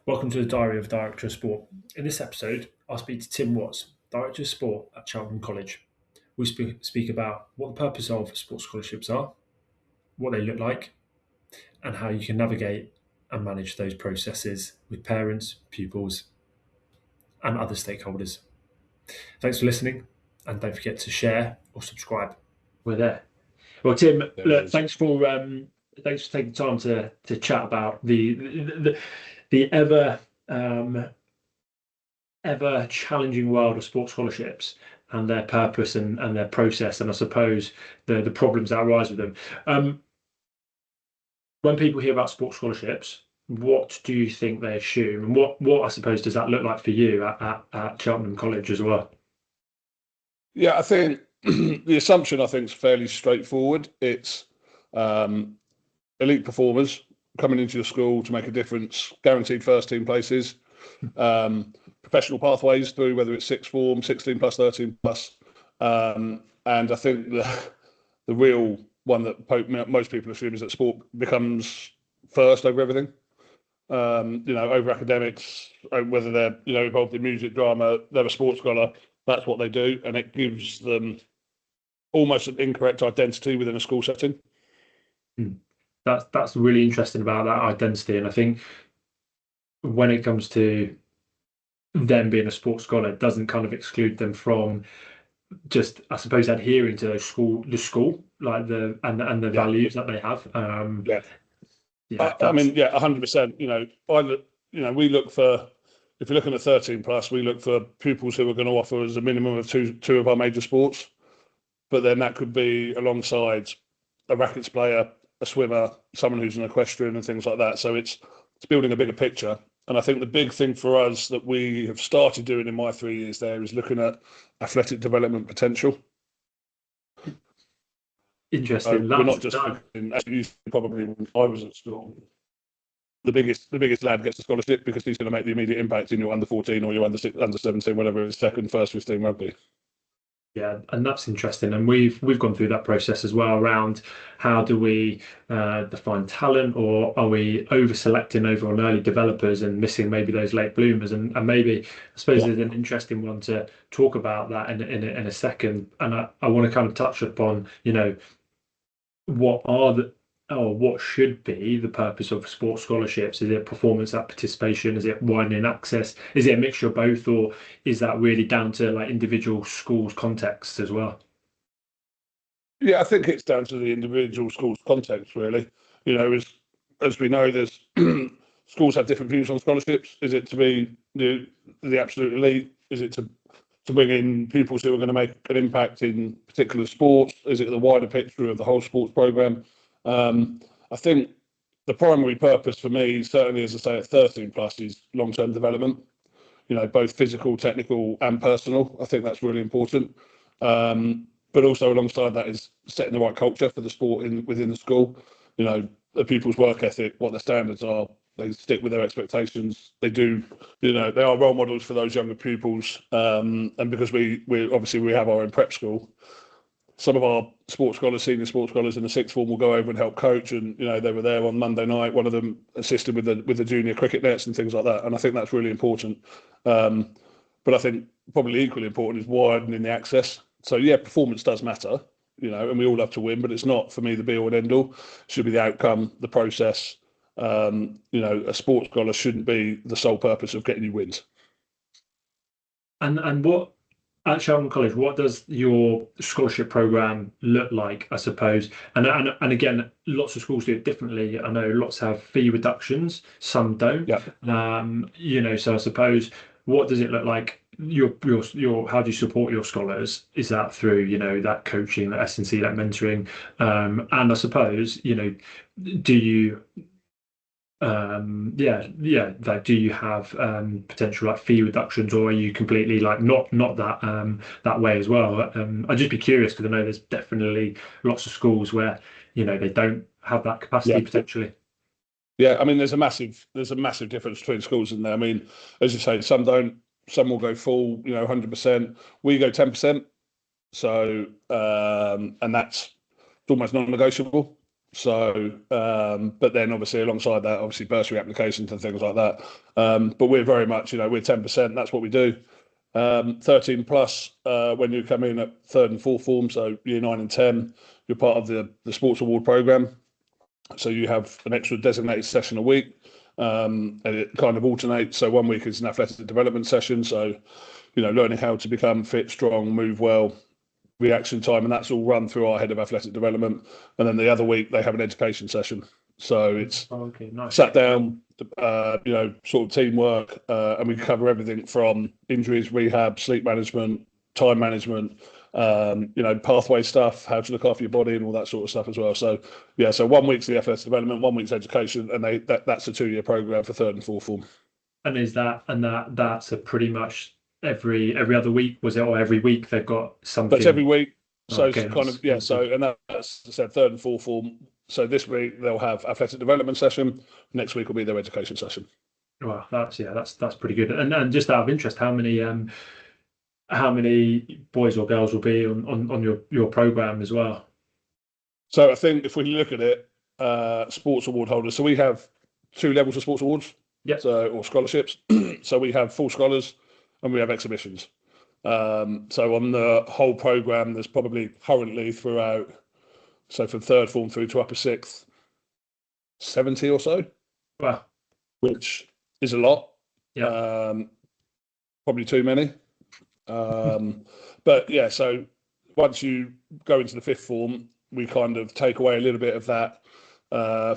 Welcome to the Diary of Director of Sport. In this episode, I'll speak to Tim Watts, Director of Sport at Cheltenham College. We speak about what the purpose of sports scholarships are, what they look like, and how you can navigate and manage those processes with parents, pupils, and other stakeholders. Thanks for listening, and don't forget to share or subscribe. We're there. Well, Tim, look, thanks for taking time to chat about the ever ever challenging world of sports scholarships and their purpose and their process, and I suppose the problems that arise with them. When people hear about sports scholarships, what do you think they assume, and what I suppose does that look like for you at Cheltenham College as well? Yeah, I think the assumption is fairly straightforward. It's elite performers coming into your school to make a difference, guaranteed first team places, professional pathways through whether it's sixth form, 16 plus, 13 plus. And I think the real one that most people assume is that sport becomes first over everything. Over academics, whether they're involved in music, drama, they're a sports scholar. That's what they do, and it gives them almost an incorrect identity within a school setting. That's really interesting about that identity, and I think when it comes to them being a sports scholar, it doesn't kind of exclude them from just, I suppose, adhering to the school, like the values that they have. 100%. We look for, if you're looking at 13 plus, we look for pupils who are going to offer us a minimum of two of our major sports, but then that could be alongside a rackets player, a swimmer, someone who's an equestrian, and things like that. So it's building a bigger picture. And I think the big thing for us that we have started doing in my 3 years there is looking at athletic development potential. Interesting. We're not just looking, as you probably when I was at school, the biggest lad gets a scholarship because he's going to make the immediate impact in your under 14 or your under 17, whatever it's second, first 15 rugby. Yeah, and that's interesting, and we've gone through that process as well around how do we define talent, or are we over-selecting over on early developers and missing maybe those late bloomers, and maybe I suppose there's an interesting one to talk about that in a second, and I want to kind of touch upon what should be the purpose of sports scholarships. Is it performance at participation? Is it widening access? Is it a mixture of both, or is that really down to like individual schools' contexts as well? Yeah, I think it's down to the individual school's context, really. As we know, there's schools have different views on scholarships. Is it to be the absolute elite? Is it to bring in pupils who are going to make an impact in particular sports? Is it the wider picture of the whole sports programme? I think the primary purpose for me, certainly as I say at 13 plus, is long-term development, both physical, technical and personal. I think that's really important. But also alongside that is setting the right culture for the sport within the school. The pupils' work ethic, what their standards are, they stick with their expectations. They do, they are role models for those younger pupils. And because we obviously have our own prep school, some of our sports scholars, senior sports scholars in the sixth form will go over and help coach, and they were there on Monday night. One of them assisted with the junior cricket nets and things like that, and I think that's really important. But I think probably equally important is widening the access. So yeah, performance does matter, and we all have to win, but it's not for me the be all and end all. It should be the outcome, the process. A sports scholar shouldn't be the sole purpose of getting you wins. And what at Cheltenham College, what does your scholarship program look like, I suppose? And again, lots of schools do it differently. I know lots have fee reductions, some don't. Yeah. So I suppose, what does it look like? Your how do you support your scholars? Is that through that coaching, that S&C, that mentoring, and I suppose do you like, do you have potential like fee reductions, or are you completely like not that way as well? I'd just be curious, because I know there's definitely lots of schools where they don't have that capacity potentially. Yeah, I mean there's a massive difference between schools in there. I mean, as you say, some don't, some will go full 100%. We go 10%, so and that's almost non-negotiable. So, but then obviously alongside that, obviously bursary applications and things like that. But we're very much, we're 10%. That's what we do. 13 plus when you come in at third and fourth form, so year 9 and 10, you're part of the sports award program. So you have an extra designated session a week, and it kind of alternates. So one week is an athletic development session. So, learning how to become fit, strong, move well, reaction time, and that's all run through our head of athletic development. And then the other week they have an education session. So it's Okay, nice. sat down, sort of teamwork, and we cover everything from injuries, rehab, sleep management, time management, pathway stuff, how to look after your body, and all that sort of stuff as well. So yeah, so 1 week's the FS development, 1 week's education, and that's a 2-year program for third and fourth form. And that's a pretty much every other week, was it, or every week they've got something? That's every week. So Okay, it's kind of, yeah. So, and that's, as I said, third and fourth form. So this week they'll have athletic development session. Next week will be their education session. Well, that's pretty good. And just out of interest, how many boys or girls will be on your program as well? So I think if we look at it, sports award holders. So we have 2 levels of sports awards. Yeah. So, or scholarships. So we have full scholars and we have exhibitions. So on the whole program, there's probably currently throughout, so from third form through to upper sixth, 70 or so. Wow. Which is a lot. Yeah. Probably too many. But yeah, so once you go into the fifth form, we kind of take away a little bit of that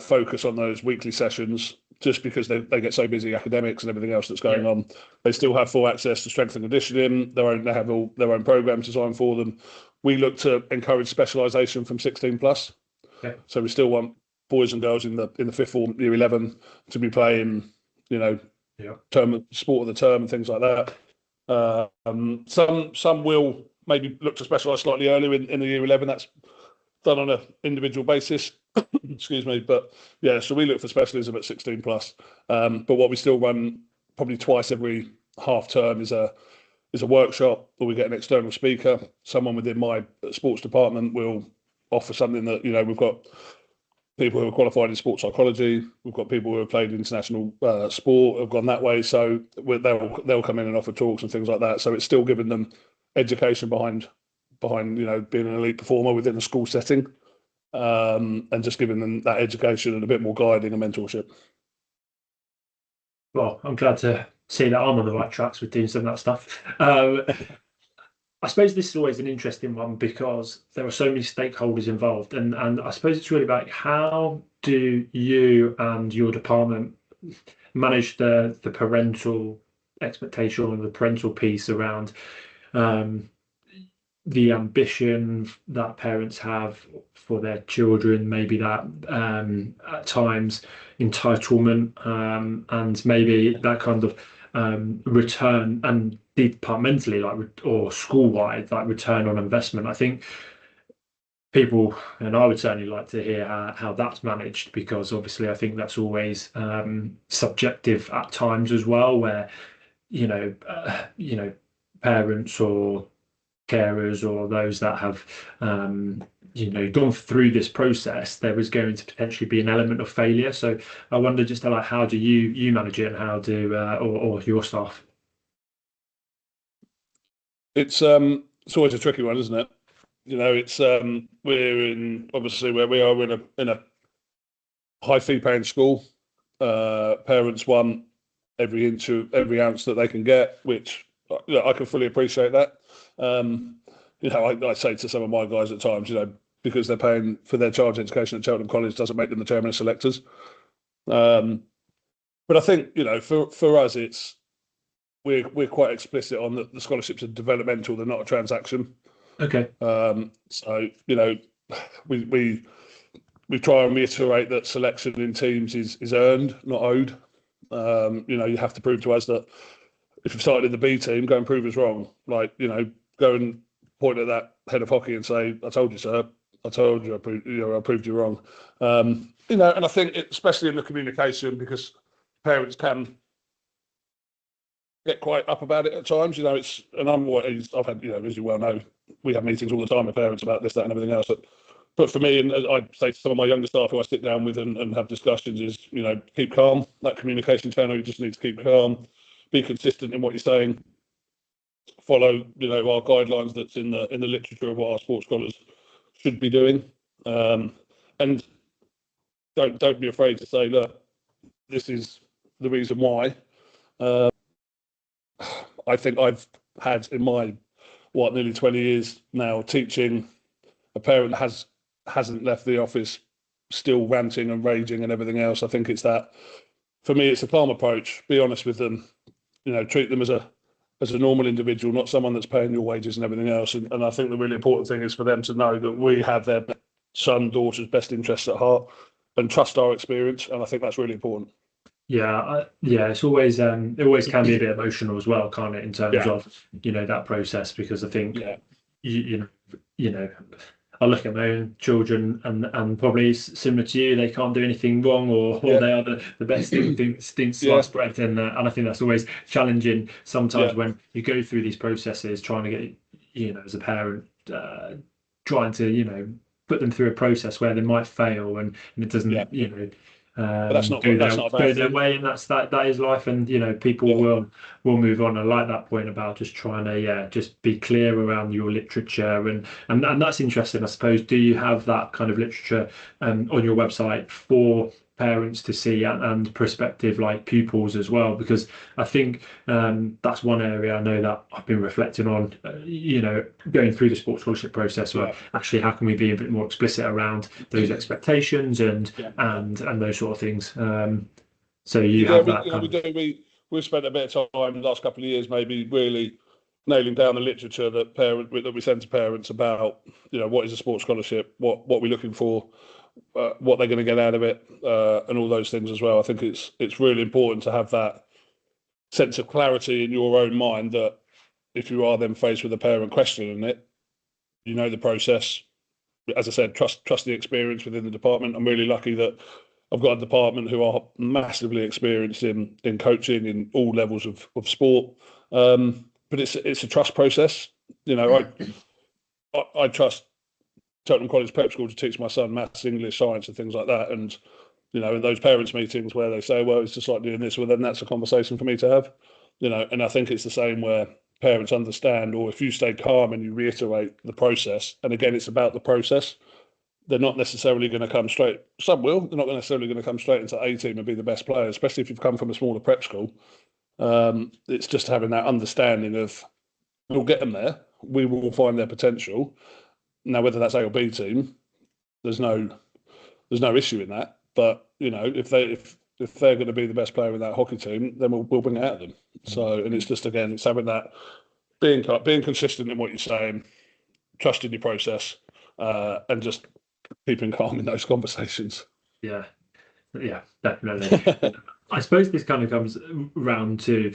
focus on those weekly sessions, just because they get so busy, academics and everything else that's going on. They still have full access to strength and conditioning. They have all their own programs designed for them. We look to encourage specialisation from 16 plus. Okay. So we still want boys and girls in the fifth form, year 11, to be playing, term sport of the term and things like that. Some will maybe look to specialise slightly earlier in the year 11. That's done on an individual basis. Excuse me, but yeah, so we look for specialism at 16 plus. But what we still run probably twice every half term is a workshop where we get an external speaker. Someone within my sports department will offer something that, we've got people who are qualified in sports psychology. We've got people who have played international sport, have gone that way. So they'll come in and offer talks and things like that. So it's still giving them education behind being an elite performer within a school setting, and just giving them that education and a bit more guiding and mentorship. Well, I'm glad to see that I'm on the right tracks with doing some of that stuff. I suppose this is always an interesting one because there are so many stakeholders involved, and I suppose it's really about how do you and your department manage the parental expectation or the parental piece around the ambition that parents have for their children, maybe that at times entitlement, and maybe that kind of return, and departmentally, or school-wide, like return on investment. I think people, and I would certainly like to hear how that's managed, because obviously I think that's always subjective at times as well, where parents or carers or those that have gone through this process, there is going to potentially be an element of failure. So I wonder just like, how do you manage it, and how do or your staff? It's always a tricky one, isn't it? It's we're in, obviously, where we are in a high fee paying school. Parents want every ounce that they can get, which I can fully appreciate that. I say to some of my guys at times, because they're paying for their child's education at Cheltenham College doesn't make them the chairman of selectors. But I think, for us, we're quite explicit on that the scholarships are developmental; they're not a transaction. Okay. So we try and reiterate that selection in teams is earned, not owed. You have to prove to us that if you've started in the B team, go and prove us wrong. Go and point at that head of hockey and say, "I told you, sir. I told you. I proved you wrong." And I think especially in the communication, because parents can get quite up about it at times. I've had, as you well know, we have meetings all the time with parents about this, that, and everything else. But But for me, and I'd say to some of my younger staff who I sit down with and have discussions, is, keep calm. That communication channel, you just need to keep calm, be consistent in what you're saying, follow, our guidelines that's in the literature of what our sports scholars should be doing, and don't be afraid to say, look, this is the reason why. I think I've had in my nearly 20 years now teaching, a parent hasn't left the office still ranting and raging and everything else. I think it's that, for me, it's a calm approach. Be honest with them, treat them as a normal individual, not someone that's paying your wages and everything else. And I think the really important thing is for them to know that we have their son, daughter's best interests at heart and trust our experience. And I think that's really important. Yeah, it's always it always can be a bit emotional as well, can't it? In terms Yeah, of that process, because I think yeah, you know I look at my own children and probably similar to you, they can't do anything wrong, or yeah, they are the best thing yeah, sliced bread, and I think that's always challenging sometimes yeah, when you go through these processes, trying to get as a parent, trying to put them through a process where they might fail and it yeah. doesn't But that's not a bad go their thing. way, and that is life, and people Yeah, will move on. I like that point about just trying to just be clear around your literature, and that's interesting, I suppose. Do you have that kind of literature on your website for parents to see, and prospective like pupils as well? Because I think that's one area I know that I've been reflecting on, going through the sports scholarship process, where yeah, actually how can we be a bit more explicit around those expectations and yeah. and those sort of things. So you Yeah, have we that you know kind we of. do we've spent a bit of time the last couple of years maybe really nailing down the literature that we send to parents about what is a sports scholarship, what we're looking for, what they're going to get out of it, and all those things as well. I think it's really important to have that sense of clarity in your own mind that if you are then faced with a parent questioning it, you know the process. As I said, trust the experience within the department. I'm really lucky that I've got a department who are massively experienced in coaching in all levels of sport. But it's a trust process. I trust Cheltenham College Prep School to teach my son maths, English, science, and things like that. And in those parents' meetings where they say, "Well, it's just like doing this," well, then that's a conversation for me to have. And I think it's the same where parents understand, or if you stay calm and you reiterate the process, and again, it's about the process. They're not necessarily going to come straight. Some will. They're not necessarily going to come straight into A team and be the best player, especially if you've come from a smaller prep school. It's just having that understanding of we'll get them there. We will find their potential. Now, whether that's A or B team, there's no issue in that. But if they're going to be the best player in that hockey team, then we'll bring it out of them. So, and it's just again, it's having that being consistent in what you're saying, trusting your process, and just keeping calm in those conversations. Yeah, yeah, definitely. I suppose this kind of comes round to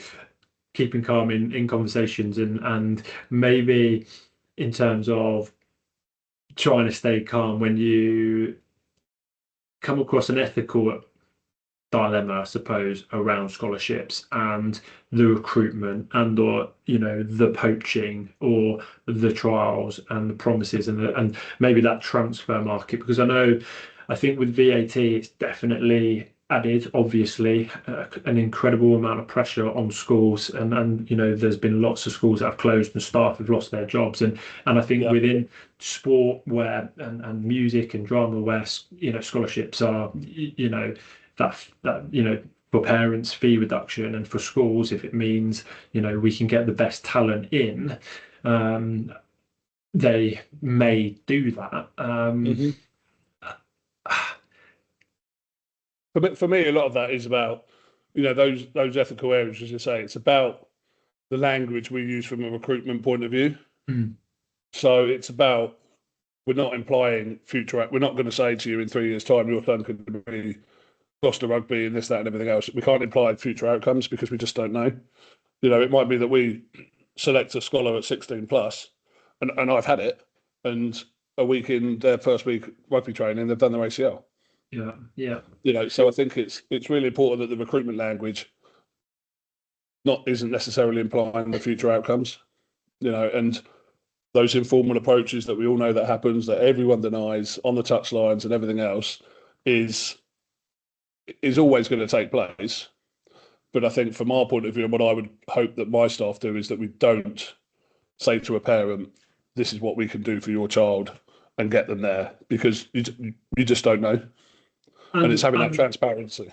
keeping calm in conversations, and maybe in terms of trying to stay calm when you come across an ethical dilemma, I suppose, around scholarships and the recruitment, and or the poaching, or the trials and the promises, and maybe that transfer market. Because I think with VAT it's definitely added, obviously, an incredible amount of pressure on schools, and there's been lots of schools that have closed and staff have lost their jobs, and I think Yeah, within sport, where and music and drama, where scholarships are, that for parents, fee reduction, and for schools, if it means we can get the best talent in, um, they may do that. hmm For me, a lot of that is about those ethical areas, as you say. It's about the language we use from a recruitment point of view. Mm. So it's about, we're not implying future. We're not going to say to you in 3 years' time your son could be Gloucester Rugby and this, that, and everything else. We can't imply future outcomes because we just don't know. It might be that we select a scholar at 16 plus, and I've had it, and a week in their first week rugby training, they've done their ACL. Yeah, yeah, So I think it's really important that the recruitment language not isn't necessarily implying the future outcomes. And those informal approaches that we all know that happens, that everyone denies on the touchlines and everything else, is always going to take place. But I think from our point of view, and what I would hope that my staff do, is that we don't say to a parent, this is what we can do for your child, and get them there, because you just don't know. And it's And having that transparency.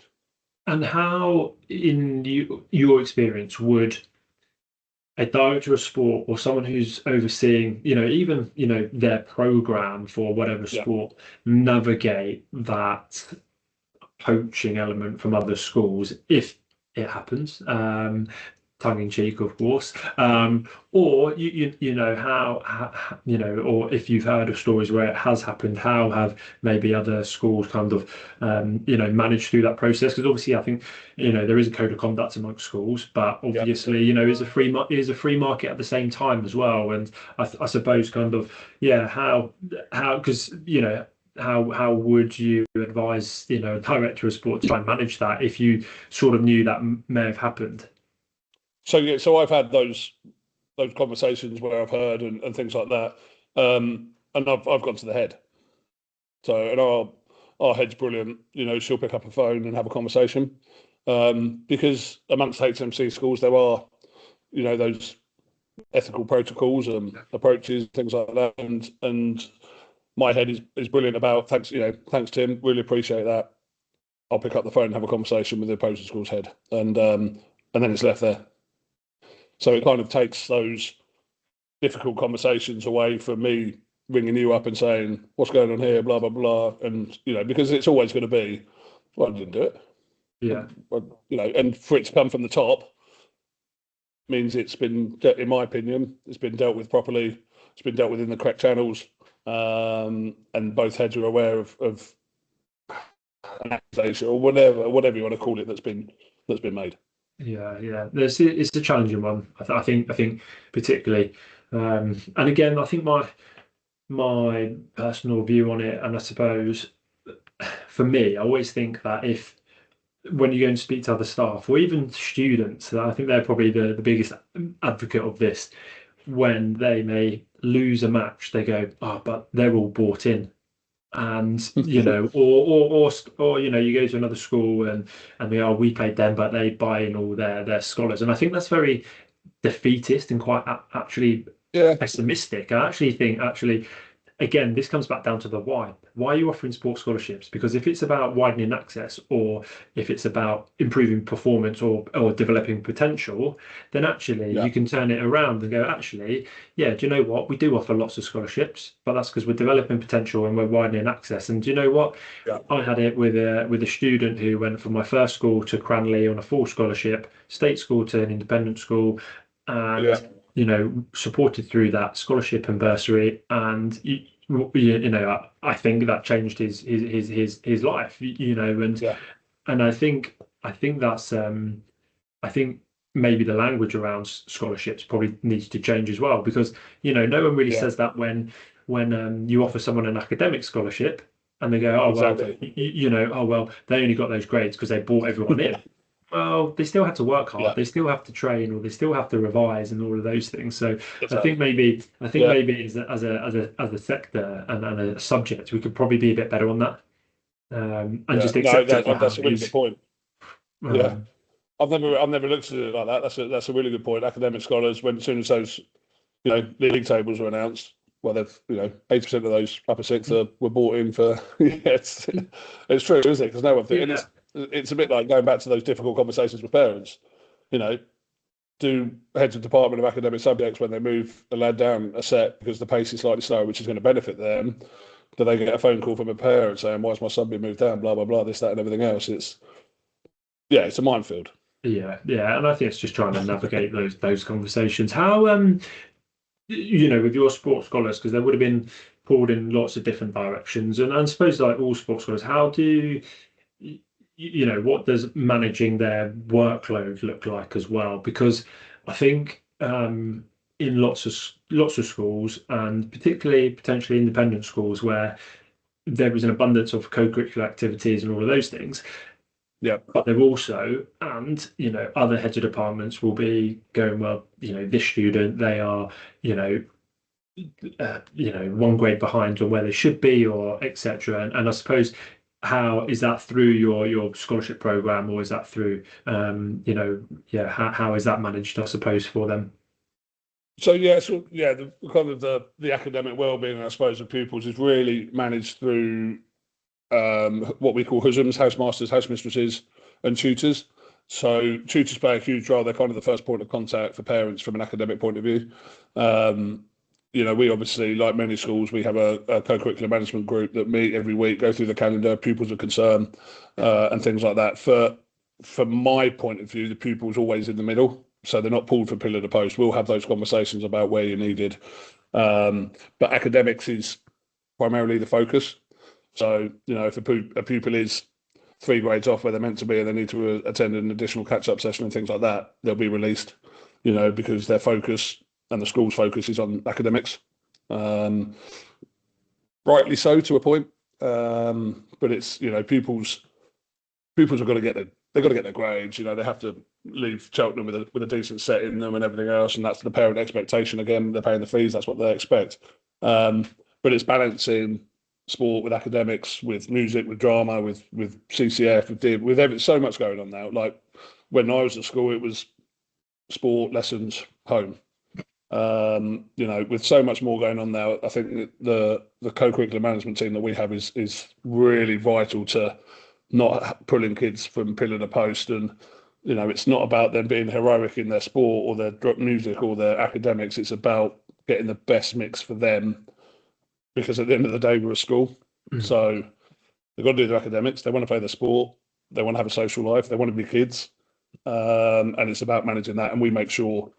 and how, in your experience, would a director of sport or someone who's overseeing, even, their program for whatever Yeah. sport, navigate that poaching element from other schools if it happens? Tongue in cheek, of course. Or you know how or if you've heard of stories where it has happened, how have maybe other schools kind of managed through that process? Because obviously, I think there is a code of conduct amongst schools, but Yeah. obviously is a free market at the same time as well. And I suppose kind of how because how would you advise a director of sport to try and manage that if you sort of knew that may have happened? So yeah, so I've had those conversations where I've heard and things like that, and I've gone to the head. So, and our head's brilliant. She'll pick up a phone and have a conversation, because amongst HMC schools there are those ethical protocols and approaches, things like that, and my head is brilliant about, thanks Tim, really appreciate that. I'll pick up the phone and have a conversation with the opposing school's head, and then it's left there. So it kind of takes those difficult conversations away from me ringing you up and saying, what's going on here, blah, blah, blah. And, because it's always going to be, well, I didn't do it. Yeah. Well, and for it to come from the top means it's been, in my opinion, it's been dealt with properly. It's been dealt with in the correct channels. And both heads are aware of an accusation or whatever you want to call it that's been made. Yeah. It's a challenging one. I think particularly, and again, I think my personal view on it, and I suppose for me, I always think that if when you go and speak to other staff or even students, I think they're probably the biggest advocate of this. When they may lose a match, they go, "Oh, but they're all bought in." And or you go to another school and we played them, but they buy in all their scholars. And I think that's very defeatist and quite actually Yeah. pessimistic. I actually think again, this comes back down to the why. Why are you offering sports scholarships? Because if it's about widening access, or if it's about improving performance, or developing potential, then actually Yeah. you can turn it around and go, actually, yeah, do you know what? We do offer lots of scholarships, but that's because we're developing potential and we're widening access. And do you know what? Yeah. I had it with a student who went from my first school to Cranley on a full scholarship, state school to an independent school, and Yeah. supported through that scholarship and bursary, and I think that changed his life, and Yeah. and I think that's I think maybe the language around scholarships probably needs to change as well, because no one really Yeah. says that when you offer someone an academic scholarship and they go, oh well, Exactly. oh well, they only got those grades because they brought everyone in. Well, they still have to work hard. Yeah. They still have to train, or they still have to revise, and all of those things. So I Exactly. think maybe Yeah. as a sector and a subject, we could probably be a bit better on that, and Yeah. just No, accept it for how that's a it really good is. point. Yeah. Um, I've never looked at it like that. That's a really good point. Academic scholars, when as soon as those league tables were announced, well, they've 80% of those upper sixth were bought in for. Yeah, it's true, isn't it? Because no one thinks, and yeah, it's a bit like going back to those difficult conversations with parents. Do heads of department of academic subjects, when they move a lad down a set because the pace is slightly slower, which is going to benefit them, do they get a phone call from a parent saying, "Why's my son being moved down?" Blah blah blah, this, that, and everything else. It's a minefield. yeah, and I think it's just trying to navigate those conversations. How with your sports scholars, because they would have been pulled in lots of different directions, and I suppose like all sports scholars, how do what does managing their workload look like as well? Because I think in lots of schools, and particularly potentially independent schools where there is an abundance of co-curricular activities and all of those things, Yeah. but they're also, and other heads of departments will be going, well, this student, they are, one grade behind on where they should be, or etc. And I suppose, how is that through your scholarship program, or is that through yeah, how is that managed, I suppose, for them? So yeah, the kind of the academic well-being, I suppose, of pupils is really managed through what we call HUSMs, housemasters, housemistresses, and tutors. So tutors play a huge role. They're kind of the first point of contact for parents from an academic point of view. Um, we obviously, like many schools, we have a co-curricular management group that meet every week, go through the calendar, pupils of concern, and things like that. From my point of view, the pupil's always in the middle, so they're not pulled from pillar to post. We'll have those conversations about where you're needed, but academics is primarily the focus. So, if a pupil is 3 grades off where they're meant to be and they need to attend an additional catch-up session and things like that, they'll be released, because their focus and the school's focus is on academics. Um, Rightly so to a point. But it's, pupils have got to they've got to get their grades. They have to leave Cheltenham with a decent set in them and everything else, and that's the parent expectation. Again, they're paying the fees, that's what they expect. Um, but it's balancing sport with academics, with music, with drama, with CCF, with so much going on now. Like when I was at school, it was sport, lessons, home. With so much more going on now, I think the co-curricular management team that we have is really vital to not pulling kids from pillar to post. And it's not about them being heroic in their sport or their music or their academics. It's about getting the best mix for them, because at the end of the day, we're a school. Mm. So they've got to do their academics. They want to play their sport. They want to have a social life. They want to be kids. And it's about managing that. And we make sure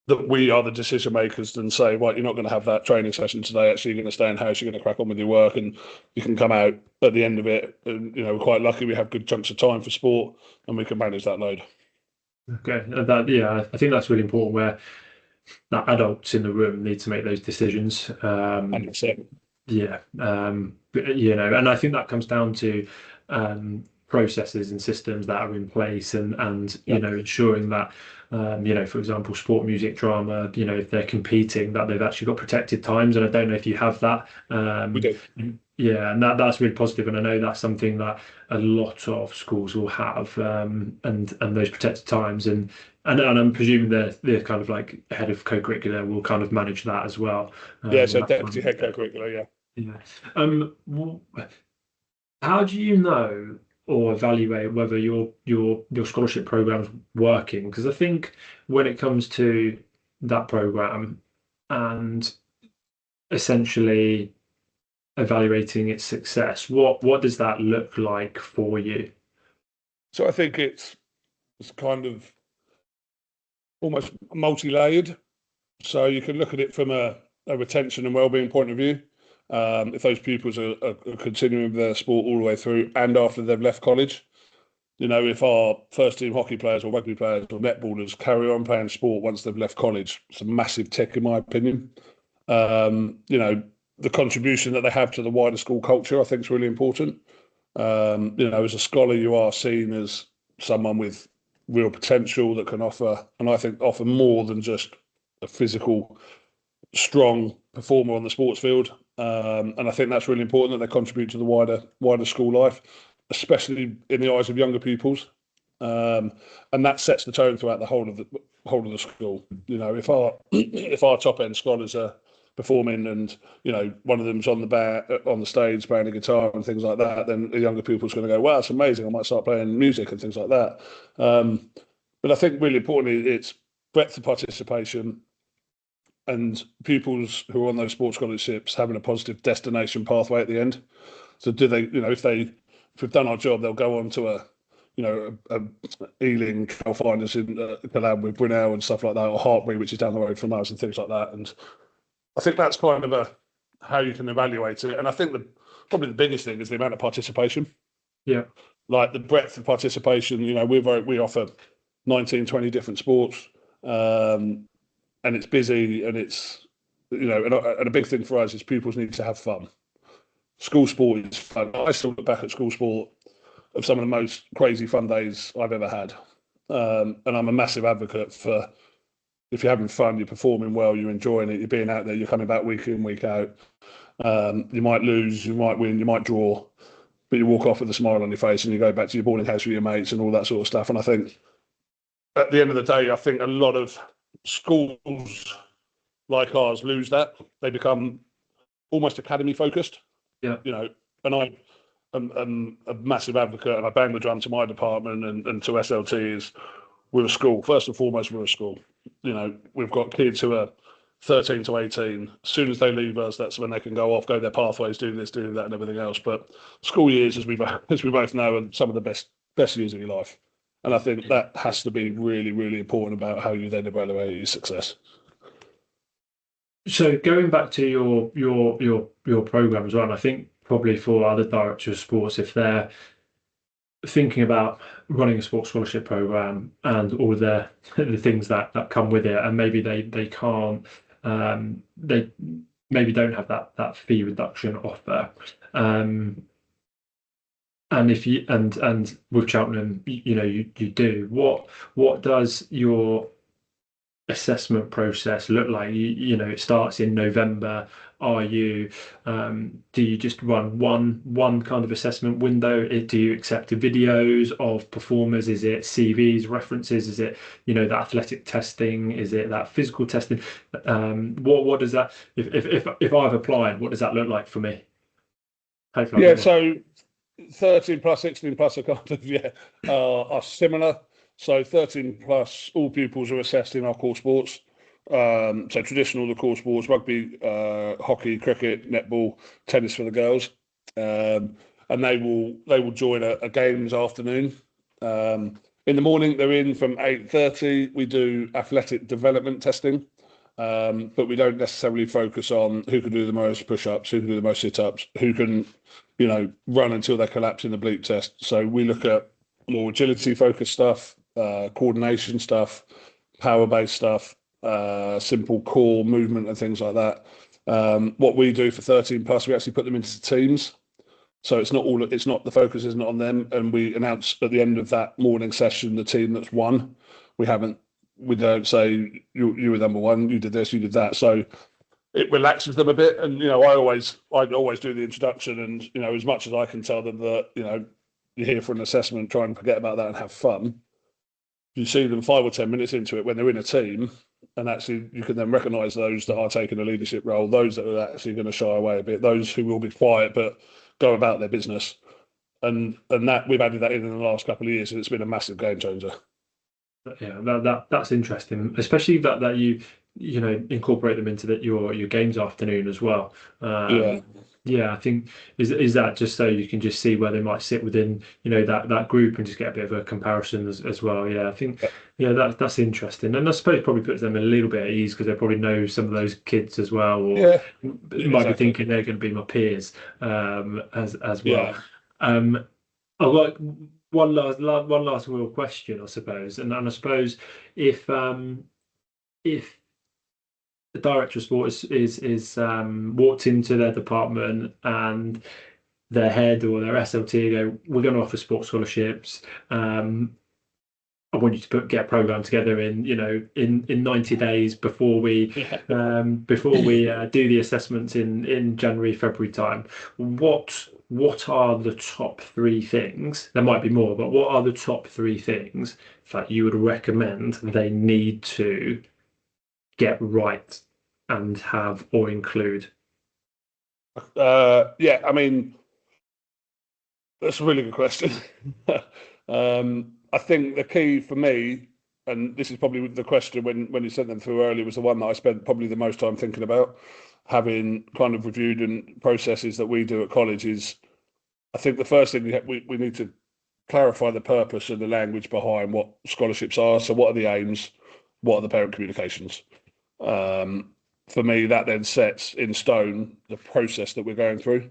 that we are the decision makers and say, right, you're not going to have that training session today. Actually, you're going to stay in house. You're going to crack on with your work, and you can come out at the end of it. And we're quite lucky. We have good chunks of time for sport, and we can manage that load. Okay, yeah, I think that's really important, where that adults in the room need to make those decisions. 100%. Yeah, and I think that comes down to processes and systems that are in place, and Yeah, ensuring that for example, sport, music, drama, if they're competing, that they've actually got protected times. And I don't know if you have that. we do. Yeah, and that's really positive, and I know that's something that a lot of schools will have, and those protected times, and I'm presuming the kind of like head of co-curricular will kind of manage that as well. Yeah, so That deputy kind head co-curricular, yeah. yeah. How do you know or evaluate whether your scholarship program's working? Because I think when it comes to that program and essentially evaluating its success, what does that look like for you? So I think it's kind of almost multi-layered. So you can look at it from a retention and wellbeing point of view. If those pupils are continuing with their sport all the way through and after they've left college, if our first team hockey players or rugby players or netballers carry on playing sport once they've left college, it's a massive tick in my opinion. The contribution that they have to the wider school culture, I think, is really important. As a scholar, you are seen as someone with real potential that can offer, and I think offer more than just a physical, strong performer on the sports field. And I think that's really important that they contribute to the wider school life, especially in the eyes of younger pupils. And that sets the tone throughout the whole of the school. If our top end scholars are performing, and one of them's on the stage playing a guitar and things like that, then the younger pupil's going to go, wow, it's amazing, I might start playing music and things like that. But I think really importantly, it's breadth of participation, and pupils who are on those sports scholarships having a positive destination pathway at the end. So do they, if we've done our job, they'll go on to a Ealing Calfinders in collab with Brunel and stuff like that, or Hartbury, which is down the road from us, and things like that. And I think that's kind of how you can evaluate it. And I think probably the biggest thing is the amount of participation. Yeah. Like the breadth of participation. We offer 19, 20 different sports. And it's busy, and it's and a big thing for us is pupils need to have fun. School sport is fun. I still look back at school sport of some of the most crazy fun days I've ever had, and I'm a massive advocate for if you're having fun, you're performing well, you're enjoying it, you're being out there, you're coming back week in, week out. You might lose, you might win, you might draw, but you walk off with a smile on your face and you go back to your boarding house with your mates and all that sort of stuff. And I think at the end of the day, I think a lot of schools like ours lose that. They become almost academy focused, Yeah. And I'm a massive advocate, and I bang the drum to my department and to SLT is we're a school. First and foremost, we're a school. We've got kids who are 13 to 18. As soon as they leave us, that's when they can go off, go their pathways, do this, do that, and everything else. But school years, as we both know, are some of the best years of your life. And I think that has to be really, really important about how you then evaluate your success. So going back to your program as well, and I think probably for other directors of sports, if they're thinking about running a sports scholarship program and all the things that come with it, and maybe they can't they maybe don't have that fee reduction offer. And if you and with Cheltenham, you do. What does your assessment process look like? It starts in November. Are you do you just run one kind of assessment window? Do you accept videos of performers? Is it CVs, references? Is it that athletic testing? Is it that physical testing? What does that, if I've applied, what does that look like for me? Hopefully I'll Yeah, get one. so 13 plus, 16 plus are kind of, are similar. So 13 plus, all pupils are assessed in our core sports. So traditional, the core sports, rugby, hockey, cricket, netball, tennis for the girls. And they will join a games afternoon. In the morning, they're in from 8:30. We do athletic development testing. But we don't necessarily focus on who can do the most push-ups, who can do the most sit-ups, who can, run until they collapse in the bleep test. So we look at more agility-focused stuff, coordination stuff, power-based stuff, simple core movement and things like that. What we do for 13 plus, we actually put them into teams. So it's not the focus isn't on them, and we announce at the end of that morning session the team that's won. We don't say you were number one, you did this, you did that. So it relaxes them a bit. And I always do the introduction, and as much as I can tell them that you're here for an assessment, try and forget about that and have fun. You see them 5 or 10 minutes into it when they're in a team, and actually you can then recognise those that are taking a leadership role, those that are actually going to shy away a bit, those who will be quiet but go about their business. And that we've added that in the last couple of years, and it's been a massive game changer. Yeah, that's interesting, especially that incorporate them into your games afternoon as well. Yeah, Yeah, I think is that just so you can just see where they might sit within that group and just get a bit of a comparison as well. Yeah, I think that's interesting, and I suppose it probably puts them a little bit at ease because they probably know some of those kids as well, or yeah, might be exactly. thinking they're going to be my peers as well. Yeah. Um, I've got one last real question, I suppose, and I suppose if the director of sport is walked into their department and their head or their SLT go, we're going to offer sports scholarships. I want you to get a program together in 90 days before we Yeah. do the assessments in January, February time. What are the top three things? There might be more, but what are the top three things that you would recommend they need to get right and have or include? Yeah, I mean, that's a really good question. I think the key for me, and this is probably the question when you sent them through earlier, was the one that I spent probably the most time thinking about, having kind of reviewed and processes that we do at college is, I think the first thing we need to clarify the purpose and the language behind what scholarships are. So what are the aims? What are the parent communications? For me, that then sets in stone the process that we're going through.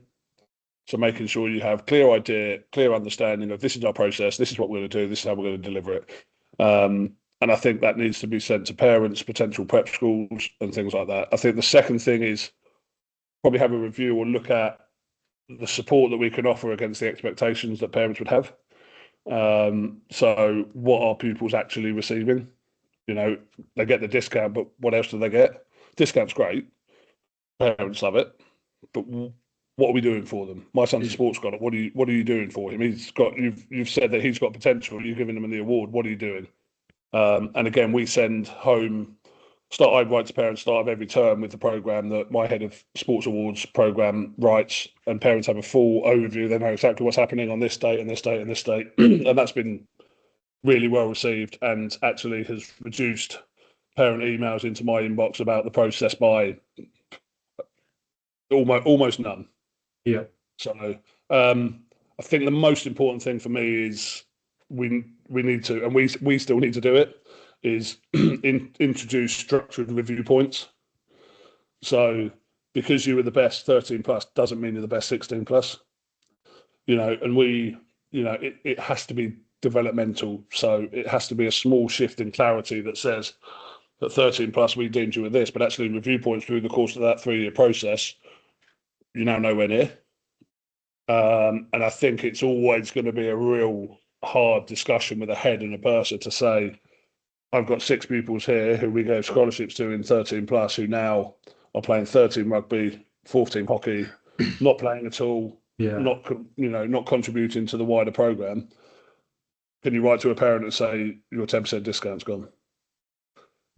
So making sure you have clear idea, clear understanding of this is our process, this is what we're going to do, this is how we're going to deliver it. And I think that needs to be sent to parents, potential prep schools, and things like that. I think the second thing is probably have a review or look at the support that we can offer against the expectations that parents would have. So what are pupils actually receiving? You know, they get the discount, but what else do they get? Discount's great. Parents love it, but what are we doing for them? My son's a Yeah. sports scholar. What are you doing for him? You've said that he's got potential. You're giving him the award. What are you doing? And again, we send home. I write to parents start of every term with the program that my head of sports awards program writes, and parents have a full overview. They know exactly what's happening on this date and this date and this date, and that's been really well received, and actually has reduced parent emails into my inbox about the process by almost none. Yeah. So I think the most important thing for me is we need to, and we still need to do it, is introduce structured review points. So because you were the best 13 plus doesn't mean you're the best 16 plus. And it has to be developmental. So it has to be a small shift in clarity that says that 13 plus we deemed you with this, but actually review points through the course of that 3-year process, you're now nowhere near. And I think it's always going to be a real hard discussion with a head and a bursar to say, I've got 6 pupils here who we gave scholarships to in 13 plus who now are playing 13 rugby, 14 hockey, not playing at all, Yeah. not contributing to the wider program. Can you write to a parent and say your 10% discount's gone?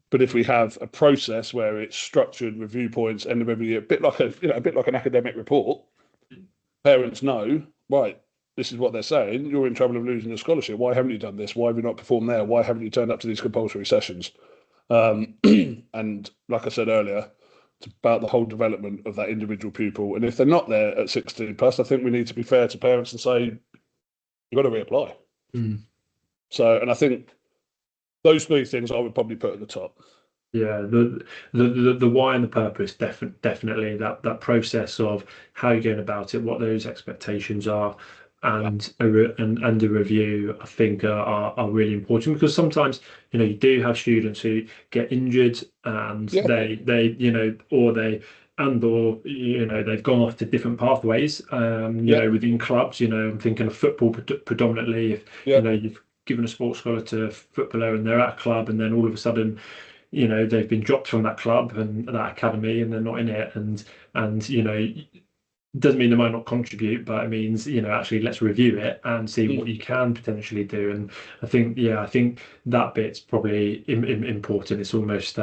But if we have a process where it's structured review points end of every year, a bit like an academic report, parents know, right, this is what they're saying. You're in trouble of losing a scholarship. Why haven't you done this? Why have you not performed there? Why haven't you turned up to these compulsory sessions? And like I said earlier, it's about the whole development of that individual pupil. And if they're not there at 16 plus, I think we need to be fair to parents and say, you've got to reapply. Mm. So, and I think those 3 things I would probably put at the top. Yeah, the why and the purpose, definitely that process of how you're going about it, what those expectations are, Yeah. and and a review, I think are really important, because sometimes you do have students who get injured, and Yeah. or they've gone off to different pathways, Yeah. within clubs. I'm thinking of football predominantly. If Yeah. you've given a sports scholar to a footballer and they're at a club, and then all of a sudden they've been dropped from that club and that academy, and they're not in it, and doesn't mean they might not contribute, but it means actually let's review it and see what you can potentially do. And I think that bit's probably important. It's almost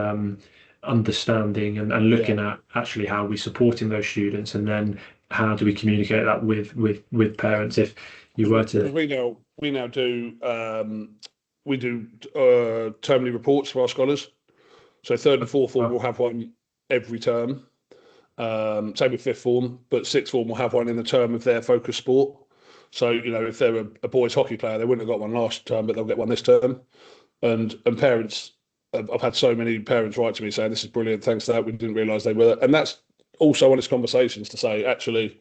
understanding and Yeah. looking at actually how we're supporting those students, and then how do we communicate that with parents. If you were to Because we now do termly reports for our scholars. So 3rd and 4th form will have one every term. Same with 5th form, but 6th form will have one in the term of their focus sport. So if they're a boys hockey player, they wouldn't have got one last term, but they'll get one this term. And parents, I've had so many parents write to me saying, this is brilliant, thanks to that, we didn't realise they were. And that's also honest conversations to say, actually,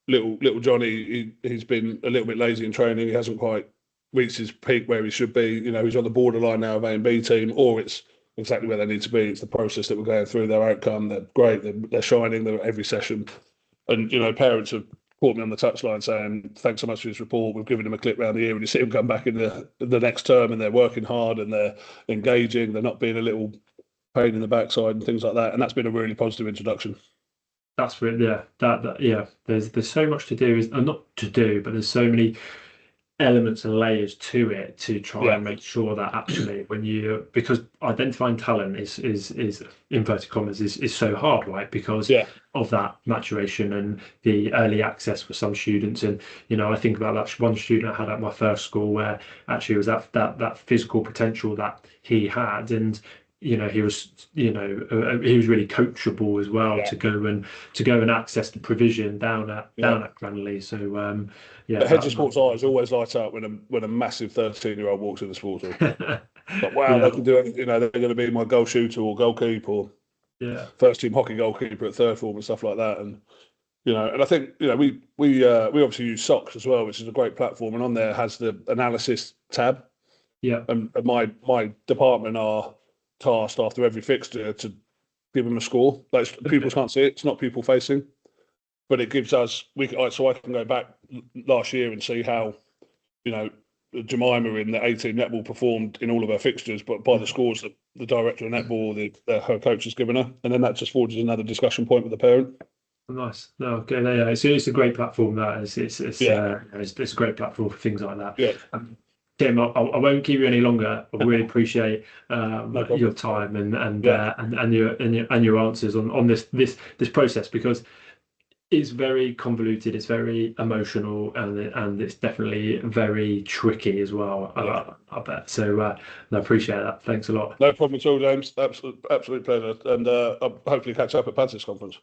little Johnny, he's been a little bit lazy in training. He hasn't quite reached his peak where he should be. He's on the borderline now of A and B team, or it's exactly where they need to be. It's the process that we're going through. Their outcome, they're great. They're shining. They're at every session. And parents have caught me on the touchline saying, "Thanks so much for his report. We've given him a clip round the ear." And you see him come back in the next term, and they're working hard and they're engaging. They're not being a little pain in the backside and things like that. And that's been a really positive introduction. That's really, yeah, that yeah. There's so much to do, is not to do, but there's so many elements and layers to it to try Yeah. and make sure that actually because identifying talent is inverted commas is so hard, right? Because Yeah. of that maturation and the early access for some students. And I think about that one student I had at my first school, where actually it was that physical potential that he had, and he was he was really coachable as well, Yeah. to go and access the provision down at Yeah. Cranleigh. So yeah, The heads of sports eyes always light up when a massive 13-year-old walks in the sports hall. But wow, yeah, they can do it. They're going to be my goal shooter or goalkeeper or yeah, first team hockey goalkeeper at 3rd form and stuff like that. And and I think we obviously use Socks as well, which is a great platform. And on there has the analysis tab. yeah, And my department are tasked after every fixture to give them a score. Like, pupils can't see it; it's not pupil facing, but it gives us so I can go back last year and see how Jemima in the 18 netball performed in all of her fixtures, but by the scores that the director of netball, her coach has given her, and then that just forges another discussion point with the parent. Nice. No, okay, no, yeah, it's a great platform. That is, Yeah, it's a great platform for things like that. yeah, Tim, I won't keep you any longer. I really appreciate no your problem. time Yeah, and your answers on this process, because it's very convoluted, it's very emotional, and it's definitely very tricky as well. yeah, I bet. So I appreciate that. Thanks a lot. no problem at all, James. Absolute pleasure, and I'll hopefully catch up at Panthers conference.